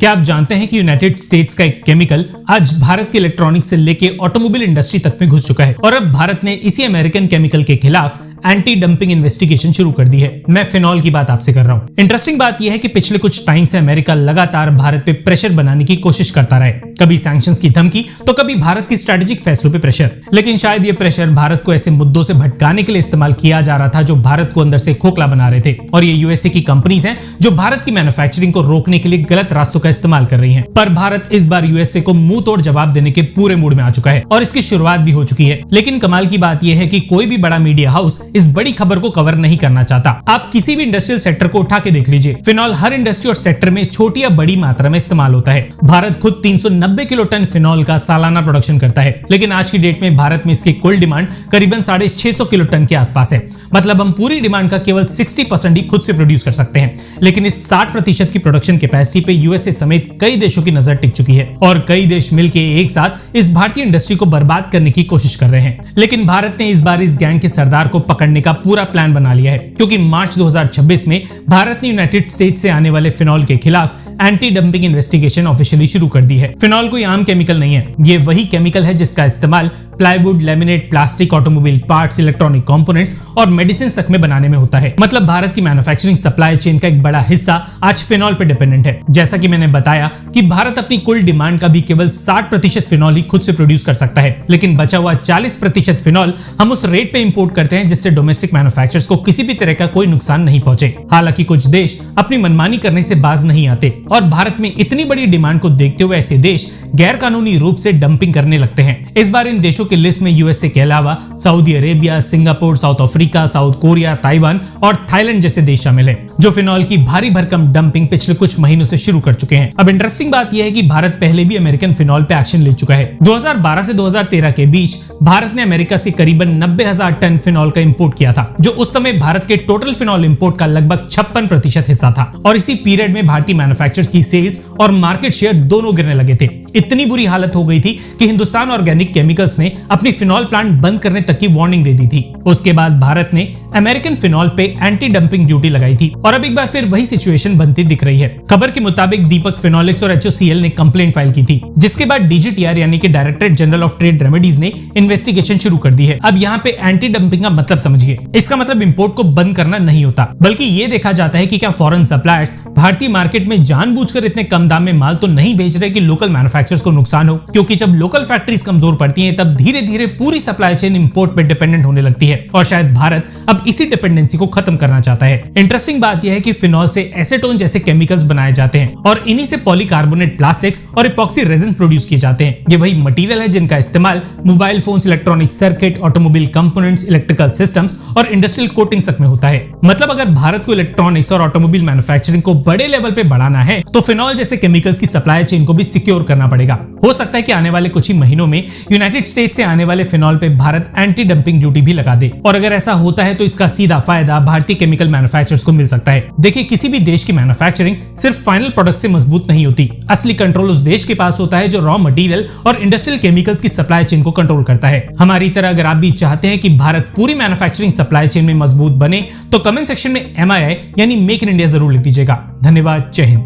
क्या आप जानते हैं कि यूनाइटेड स्टेट्स का एक केमिकल आज भारत के इलेक्ट्रॉनिक्स से लेके ऑटोमोबाइल इंडस्ट्री तक में घुस चुका है और अब भारत ने इसी अमेरिकन केमिकल के खिलाफ एंटी डंपिंग इन्वेस्टिगेशन शुरू कर दी है। मैं फिनॉल की बात आपसे कर रहा हूं। इंटरेस्टिंग बात यह है कि पिछले कुछ टाइम से अमेरिका लगातार भारत पे प्रेशर बनाने की कोशिश करता रहा है, कभी सैंक्शंस की धमकी तो कभी भारत की स्ट्रेटेजिक फैसलों पे प्रेशर। लेकिन शायद ये प्रेशर भारत को ऐसे मुद्दों से भटकाने के लिए इस्तेमाल किया जा रहा था जो भारत को अंदर से खोखला बना रहे थे, और ये यूएसए की कंपनीज हैं जो भारत की मैन्युफैक्चरिंग को रोकने के लिए गलत रास्तों का इस्तेमाल कर रही हैं। पर भारत इस बार यूएसए को मुंह तोड़ जवाब देने के पूरे मूड में आ चुका है और इसकी शुरुआत भी हो चुकी है। लेकिन कमाल की बात यह है कि कोई भी बड़ा मीडिया हाउस इस बड़ी खबर को कवर नहीं करना चाहता। आप किसी भी इंडस्ट्रियल सेक्टर को उठा के देख लीजिए, फिनॉल हर इंडस्ट्री और सेक्टर में छोटी या बड़ी मात्रा में इस्तेमाल होता है। भारत खुद 390 किलो टन फिनॉल का सालाना प्रोडक्शन करता है, लेकिन आज की डेट में भारत में इसकी कुल डिमांड करीबन 650 किलो टन के आसपास है। मतलब हम पूरी डिमांड का केवल 60% ही खुद से प्रोड्यूस कर सकते हैं। लेकिन इस 60% की प्रोडक्शन कैपेसिटी पे यूएसए समेत कई देशों की नजर टिक चुकी है और कई देश मिलकर एक साथ इस भारतीय इंडस्ट्री को बर्बाद करने की कोशिश कर रहे हैं। लेकिन भारत ने इस बार इस गैंग के सरदार को पकड़ने का पूरा प्लान बना लिया है, क्योंकि मार्च 2026 में भारत ने यूनाइटेड स्टेट्स से आने वाले फिनॉल के खिलाफ एंटी डंपिंग इन्वेस्टिगेशन ऑफिशियली शुरू कर दी है। फिनॉल कोई आम केमिकल नहीं है, ये वही केमिकल है जिसका इस्तेमाल plywood, laminate, plastic, automobile parts, electronic components और मेडिसिन तक में बनाने में होता है। मतलब भारत की मैन्युफैक्चरिंग सप्लाई चेन का एक बड़ा हिस्सा आज फिनॉल पे डिपेंडेंट है। जैसा कि मैंने बताया कि भारत अपनी कुल डिमांड का भी केवल 60% फिनॉल ही खुद से प्रोड्यूस कर सकता है, लेकिन बचा हुआ 40% फिनॉल हम उस रेट पे इंपोर्ट करते हैं जिससे डोमेस्टिक मैन्युफैक्चरर्स को किसी भी तरह का कोई नुकसान नहीं पहुंचे। हालांकि कुछ देश अपनी मनमानी करने से बाज नहीं आते और भारत में इतनी बड़ी डिमांड को देखते हुए ऐसे देश गैर कानूनी रूप से डंपिंग करने लगते हैं। इस बार इन देशों की लिस्ट में यूएसए के अलावा Saudi Arabia, Singapore, south Africa, south Korea, Taiwan और थाईलैंड जैसे देश शामिल हैं, जो फिनॉल की भारी भरकम डंपिंग पिछले कुछ महीनों से शुरू कर चुके हैं। अब इंटरेस्टिंग बात यह है कि भारत पहले भी अमेरिकन फिनॉल पे एक्शन ले चुका है। 2012 से 2013 के बीच भारत ने अमेरिका से करीबन 90,000 टन फिनॉल का इंपोर्ट किया था, जो उस समय भारत के टोटल फिनॉल इंपोर्ट का लगभग 56% हिस्सा था। और इसी पीरियड में भारतीय मैन्युफैक्चरर्स की सेल्स और मार्केट शेयर दोनों गिरने लगे थे। इतनी बुरी हालत हो गई थी कि हिंदुस्तान ऑर्गेनिक केमिकल्स ने अपनी फिनॉल प्लांट बंद करने तक की वार्निंग दे दी थी। उसके बाद भारत ने अमेरिकन फिनॉल पे एंटी डंपिंग ड्यूटी लगाई थी और अब एक बार फिर वही सिचुएशन बनती दिख रही है। खबर के मुताबिक दीपक फिनोलेक्स और एचओसीएल ने कंप्लेंट फाइल की थी, जिसके बाद डीजीटीआर यानी कि directorate general of trade remedies ने इन्वेस्टिगेशन शुरू कर दी है। अब यहाँ पे एंटी डंपिंग का मतलब समझिए, इसका मतलब इंपोर्ट को बंद करना नहीं होता, बल्कि ये देखा जाता है कि क्या फॉरेन सप्लायर्स भारतीय मार्केट में जानबूझकर इतने कम दाम में माल तो नहीं बेच रहे कि लोकल मैन्युफैक्चरर्स को नुकसान हो। क्योंकि जब लोकल फैक्ट्रीज कमजोर पड़ती हैं, तब धीरे धीरे पूरी सप्लाई चेन इंपोर्ट पे डिपेंडेंट होने लगती है और शायद भारत अब इसी डिपेंडेंसी को खत्म करना चाहता है। इंटरेस्टिंग बात यह है कि फिनॉल से एसीटोन जैसे केमिकल्स बनाए जाते हैं और इन्हीं से पॉलीकार्बोनेट प्लास्टिक्स और इपॉक्सी रेजिन्स प्रोड्यूस किए जाते हैं। ये वही मटेरियल है जिनका इस्तेमाल mobile phones, electronic circuit, automobile components, electrical systems और इंडस्ट्रियल कोटिंग्स तक में होता है। मतलब अगर भारत को इलेक्ट्रॉनिक्स और ऑटोमोबाइल मैन्युफैक्चरिंग को बड़े लेवल पे बढ़ाना है तो फिनॉल जैसे केमिकल्स की सप्लाई चेन को भी सिक्योर करना पड़ेगा। हो सकता है कि आने वाले कुछ ही महीनों में यूनाइटेड स्टेट्स से आने वाले फिनॉल पे भारत एंटी डंपिंग ड्यूटी भी लगा दे, और अगर ऐसा होता है तो इसका सीधा फायदा भारतीय केमिकल मैन्युफैक्चरर्स को मिल सकता है। देखिए, किसी भी देश की मैन्युफैक्चरिंग सिर्फ फाइनल प्रोडक्ट से मजबूत नहीं होती। असली कंट्रोल उस देश के पास होता है जो रॉ मटेरियल और इंडस्ट्रियल केमिकल्स की सप्लाई चेन को कंट्रोल करता है। हमारी तरह अगर आप भी चाहते हैं कि भारत पूरी मैन्युफैक्चरिंग सप्लाई चेन में मजबूत बने तो कमेंट सेक्शन में MII यानी मेक इन इंडिया जरूर लिख दीजिएगा। धन्यवाद। जय हिंद।